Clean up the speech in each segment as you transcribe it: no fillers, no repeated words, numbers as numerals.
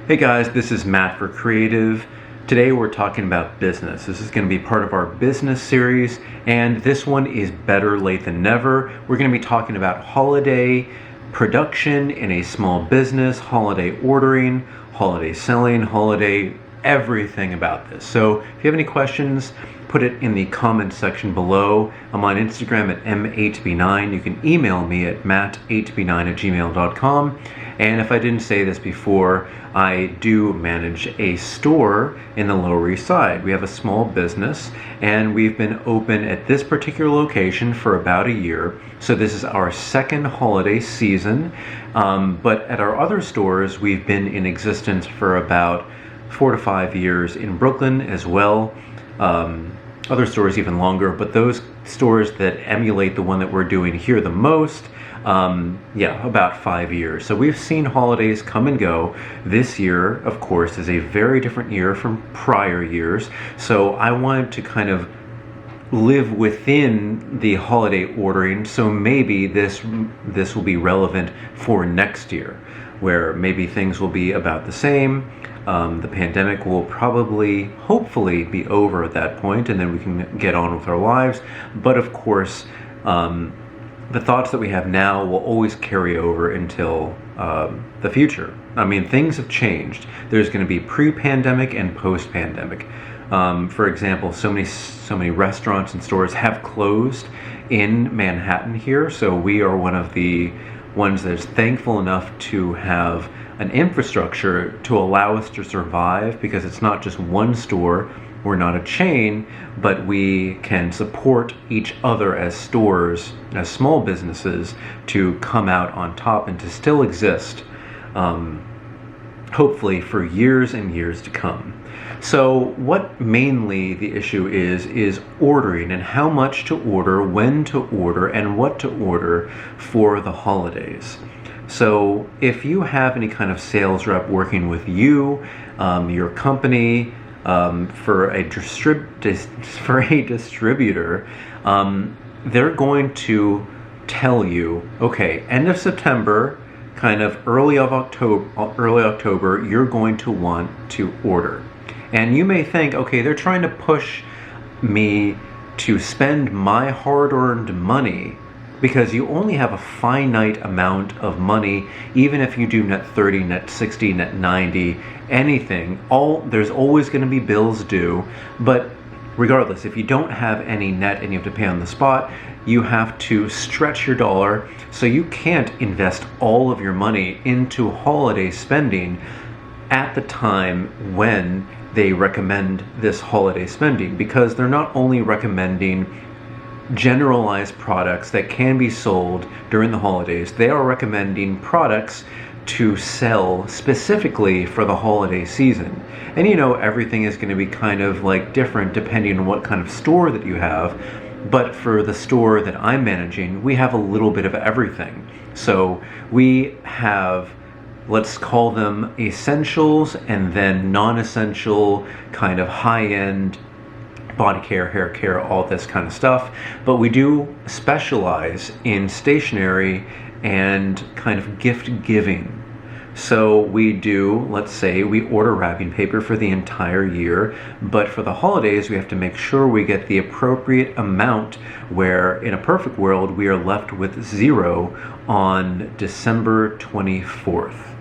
Hey guys, this is Matt for Creative. Today we're talking about business. This is going to be part of our business series, and this one is better late than never. We're going to be talking about holiday production in a small business, holiday ordering, holiday selling, holiday everything about this. So if you have any questions, put it in the comments section below. I'm on Instagram at m8b9. You can email me at matt8b9@gmail.com. And if I didn't say this before, I do manage a store in the Lower East Side. We have a small business, and we've been open at this particular location for about a year. So this is our second holiday season. But at our other stores, we've been in existence for about 4 to 5 years in Brooklyn as well. Other stores even longer, but those stores that emulate the one that we're doing here the most, about 5 years. So we've seen holidays come and go. This year, of course, is a very different year from prior years. So I wanted to kind of live within the holiday ordering. So maybe this will be relevant for next year, where maybe things will be about the same. The pandemic will probably, hopefully, be over at that point, and then we can get on with our lives. But of course, the thoughts that we have now will always carry over until the future. I mean, things have changed. There's going to be pre-pandemic and post-pandemic. For example, so many restaurants and stores have closed in Manhattan here, so we are one of the ones that's thankful enough to have an infrastructure to allow us to survive, because it's not just one store. We're not a chain, but we can support each other as stores, as small businesses, to come out on top and to still exist, hopefully for years and years to come. So what mainly the issue is ordering, and how much to order, when to order, and what to order for the holidays. So if you have any kind of sales rep working with you, your company, for a distributor, they're going to tell you, okay, end of September, kind of early October, you're going to want to order. And you may think, okay, they're trying to push me to spend my hard-earned money, because you only have a finite amount of money. Even if you do net 30, net 60, net 90, anything, there's always going to be bills due. But regardless, if you don't have any net and you have to pay on the spot, you have to stretch your dollar. So you can't invest all of your money into holiday spending at the time when they recommend this holiday spending, because they're not only recommending generalized products that can be sold during the holidays, they are recommending products to sell specifically for the holiday season. And everything is going to be kind of like different depending on what kind of store that you have. But for the store that I'm managing, we have a little bit of everything. So we have, let's call them essentials, and then non-essential, kind of high-end body care, hair care, all this kind of stuff. But we do specialize in stationery and kind of gift giving. So we do, let's say we order wrapping paper for the entire year, but for the holidays we have to make sure we get the appropriate amount, where in a perfect world we are left with 0 on December 24th,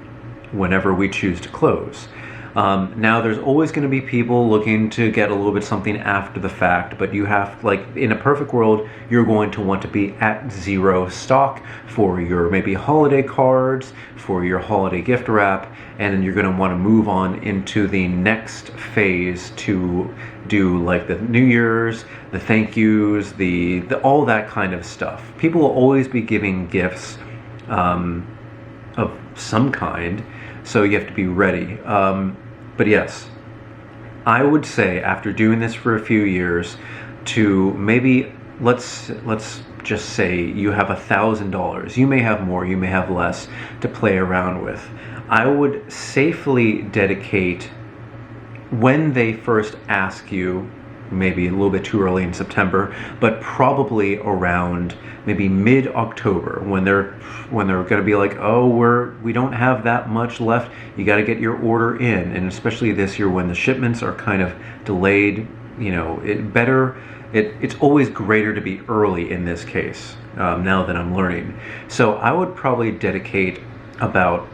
whenever we choose to close. Now there's always going to be people looking to get a little bit something after the fact, but you have, like, in a perfect world, you're going to want to be at 0 stock for your maybe holiday cards, for your holiday gift wrap, and then you're going to want to move on into the next phase to do like the New Year's, the thank yous, the all that kind of stuff. People will always be giving gifts of some kind, so you have to be ready. But yes, I would say after doing this for a few years, to maybe, let's just say you have $1,000. You may have more, you may have less to play around with. I would safely dedicate, when they first ask you maybe a little bit too early in September, but probably around maybe mid-October when they're going to be like, oh, we don't have that much left. You got to get your order in, and especially this year when the shipments are kind of delayed. You know, it's always greater to be early in this case. Now that I'm learning, so I would probably dedicate about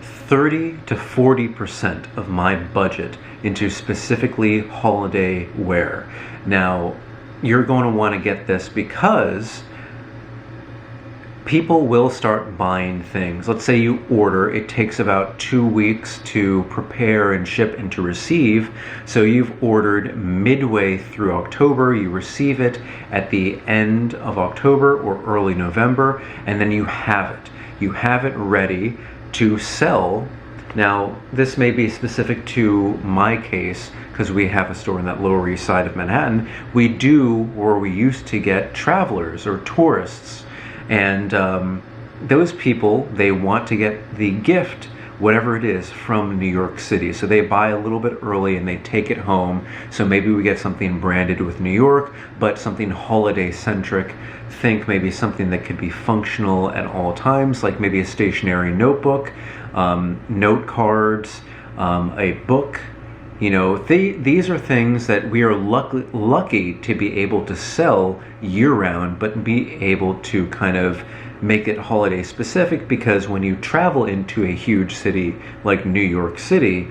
30 to 40% of my budget into specifically holiday wear. Now, you're going to want to get this because people will start buying things. Let's say you order, it takes about 2 weeks to prepare and ship and to receive. So you've ordered midway through October, you receive it at the end of October or early November, and then you have it. You have it ready to sell. Now, this may be specific to my case because we have a store in that Lower East Side of Manhattan. We used to get travelers or tourists, and those people, they want to get the gift, whatever it is, from New York City. So they buy a little bit early and they take it home. So maybe we get something branded with New York, but something holiday centric. Think maybe something that could be functional at all times, like maybe a stationary notebook, note cards, a book. You know, these are things that we are lucky to be able to sell year-round, but be able to kind of make it holiday specific, because when you travel into a huge city like New York City,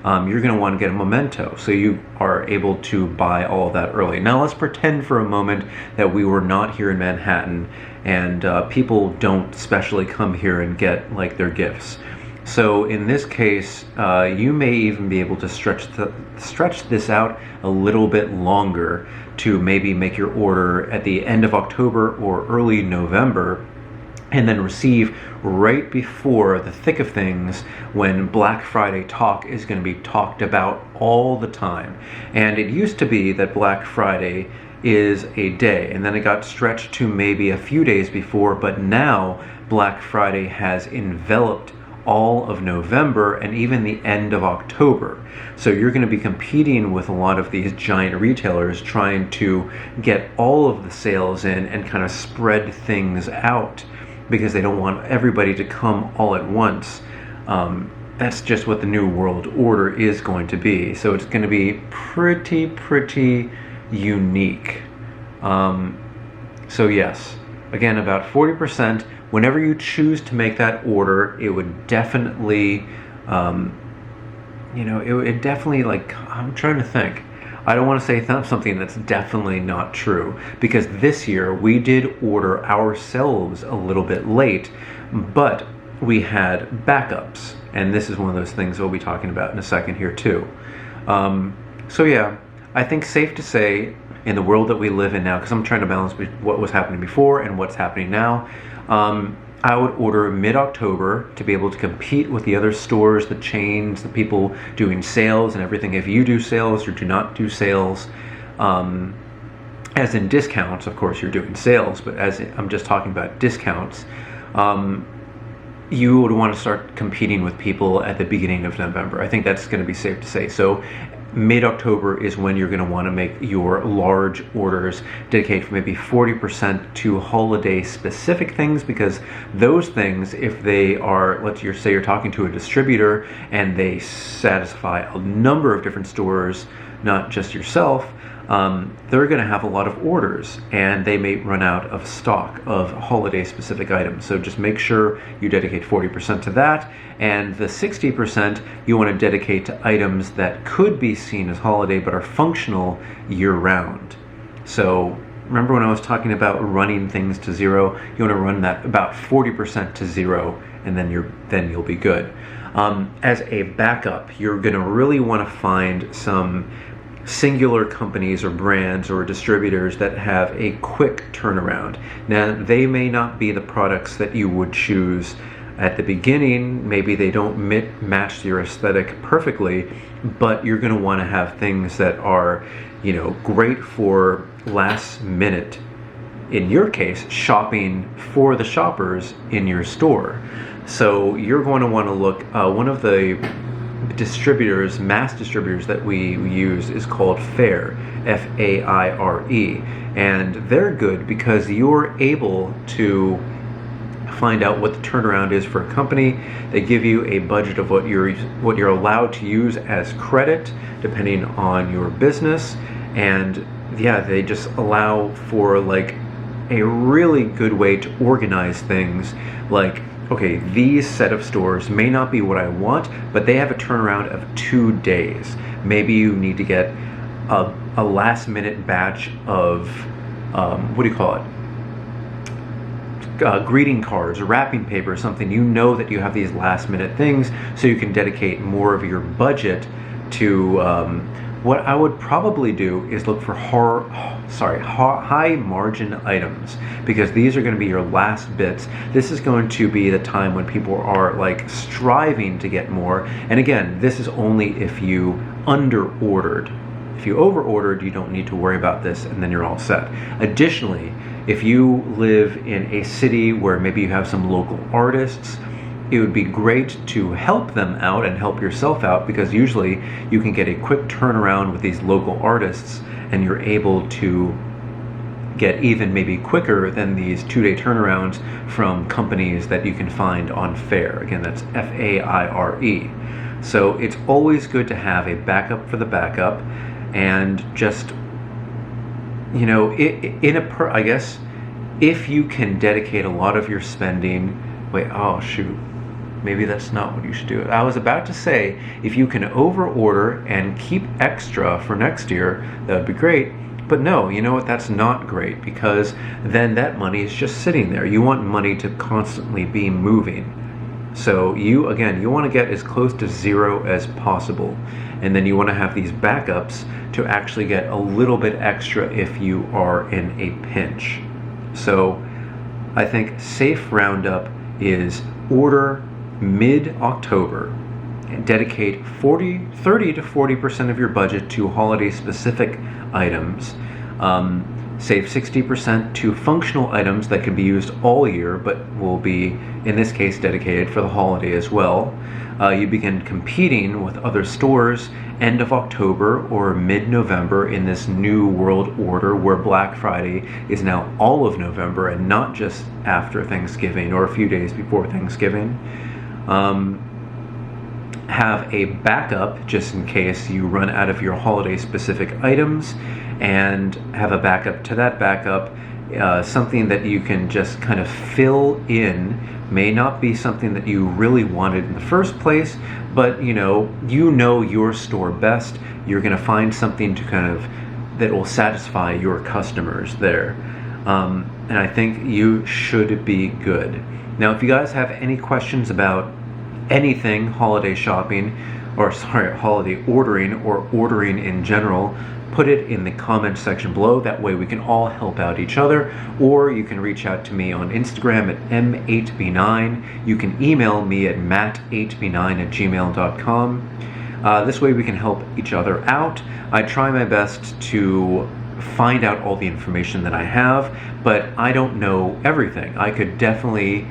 you're going to want to get a memento, so you are able to buy all of that early. Now let's pretend for a moment that we were not here in Manhattan, and people don't specially come here and get like their gifts. So in this case, you may even be able to stretch this out a little bit longer to maybe make your order at the end of October or early November, and then receive right before the thick of things when Black Friday talk is going to be talked about all the time. And it used to be that Black Friday is a day, and then it got stretched to maybe a few days before, but now Black Friday has enveloped all of November and even the end of October. So you're going to be competing with a lot of these giant retailers trying to get all of the sales in and kind of spread things out, because they don't want everybody to come all at once. That's just what the New World Order is going to be. So it's going to be pretty unique. So yes, again, about 40%. Whenever you choose to make that order, it would definitely, it definitely, like, I'm trying to think. I don't want to say something that's definitely not true, because this year we did order ourselves a little bit late, but we had backups, and this is one of those things we'll be talking about in a second here too. So yeah, I think safe to say, in the world that we live in now, because I'm trying to balance what was happening before and what's happening now, I would order mid-October to be able to compete with the other stores, the chains, the people doing sales and everything. If you do sales or do not do sales, as in discounts, of course you're doing sales, but I'm just talking about discounts, you would want to start competing with people at the beginning of November. I think that's going to be safe to say. So mid-October is when you're going to want to make your large orders, dedicate maybe 40% to holiday specific things, because those things, if they are, let's say you're talking to a distributor and they satisfy a number of different stores, not just yourself, they're going to have a lot of orders, and they may run out of stock of holiday specific items. So just make sure you dedicate 40% to that, and the 60% you want to dedicate to items that could be seen as holiday but are functional year round. So remember when I was talking about running things to zero? You want to run that about 40% to zero, and then you'll be good. As a backup, you're going to really want to find some singular companies or brands or distributors that have a quick turnaround. Now, they may not be the products that you would choose at the beginning. Maybe they don't match your aesthetic perfectly, but you're going to want to have things that are, great for last minute, in your case, shopping for the shoppers in your store. So you're going to want to look, one of the distributors, mass distributors that we use is called FAIR, F-A-I-R-E, and they're good because you're able to find out what the turnaround is for a company. They give you a budget of what you're allowed to use as credit depending on your business, and yeah, they just allow for like a really good way to organize things. Like, okay, these set of stores may not be what I want, but they have a turnaround of 2 days. Maybe you need to get a last minute batch of what do you call it, greeting cards, wrapping paper, something. You know that you have these last minute things, so you can dedicate more of your budget to what I would probably do is look for high margin items, because these are going to be your last bits. This is going to be the time when people are like striving to get more. And again, this is only if you under ordered. If you over ordered, you don't need to worry about this, and then you're all set. Additionally, if you live in a city where maybe you have some local artists, it would be great to help them out and help yourself out, because usually you can get a quick turnaround with these local artists, and you're able to get even maybe quicker than these 2-day turnarounds from companies that you can find on FAIR. Again, that's F-A-I-R-E. So it's always good to have a backup for the backup, and just, you know, I guess if you can dedicate a lot of your spending, oh shoot, maybe that's not what you should do. I was about to say, if you can over order and keep extra for next year, that would be great. But no, you know what, that's not great, because then that money is just sitting there. You want money to constantly be moving. So you want to get as close to zero as possible, and then you want to have these backups to actually get a little bit extra if you are in a pinch. So I think safe roundup is order mid-October and dedicate 30 to 40% of your budget to holiday specific items. Save 60% to functional items that can be used all year, but will be, in this case, dedicated for the holiday as well. You begin competing with other stores end of October or mid-November in this new world order where Black Friday is now all of November and not just after Thanksgiving or a few days before Thanksgiving. Have a backup just in case you run out of your holiday specific items, and have a backup to that backup. Something that you can just kind of fill in. May not be something that you really wanted in the first place, but you know your store best. You're going to find something to that will satisfy your customers there, and I think you should be good. Now, if you guys have any questions about anything holiday shopping, or holiday ordering, or ordering in general, put it in the comments section below. That way we can all help out each other. Or you can reach out to me on Instagram at m8b9. You can email me at matt8b9@gmail.com. This way we can help each other out. I try my best to find out all the information that I have, but I don't know everything. I could definitely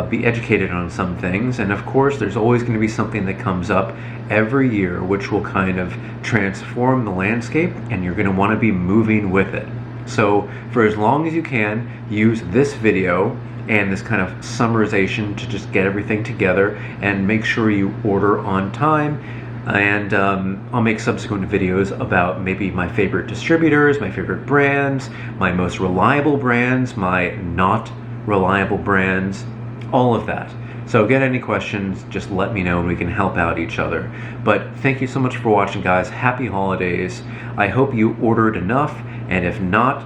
be educated on some things, and of course there's always going to be something that comes up every year which will kind of transform the landscape, and you're going to want to be moving with it. So for as long as you can, use this video and this kind of summarization to just get everything together, and make sure you order on time. And I'll make subsequent videos about maybe my favorite distributors, my favorite brands, my most reliable brands, my not reliable brands, all of that. So get any questions, just let me know and we can help out each other. But thank you so much for watching, guys. Happy holidays. I hope you ordered enough, and if not,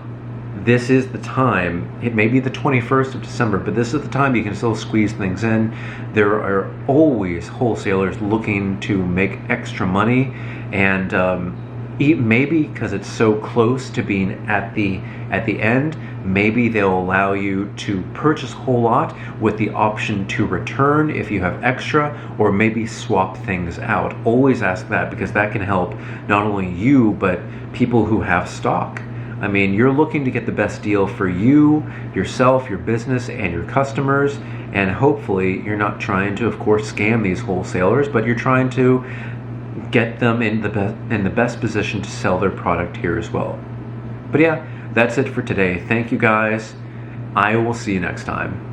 this is the time. It may be the 21st of December, but this is the time you can still squeeze things in. There are always wholesalers looking to make extra money, and maybe because it's so close to being at the end, maybe they'll allow you to purchase a whole lot with the option to return if you have extra, or maybe swap things out. Always ask that, because that can help not only you but people who have stock. I mean, you're looking to get the best deal for you, yourself, your business, and your customers, and hopefully you're not trying to, of course, scam these wholesalers, but you're trying to get them in the best position to sell their product here as well. But yeah, that's it for today. Thank you guys. I will see you next time.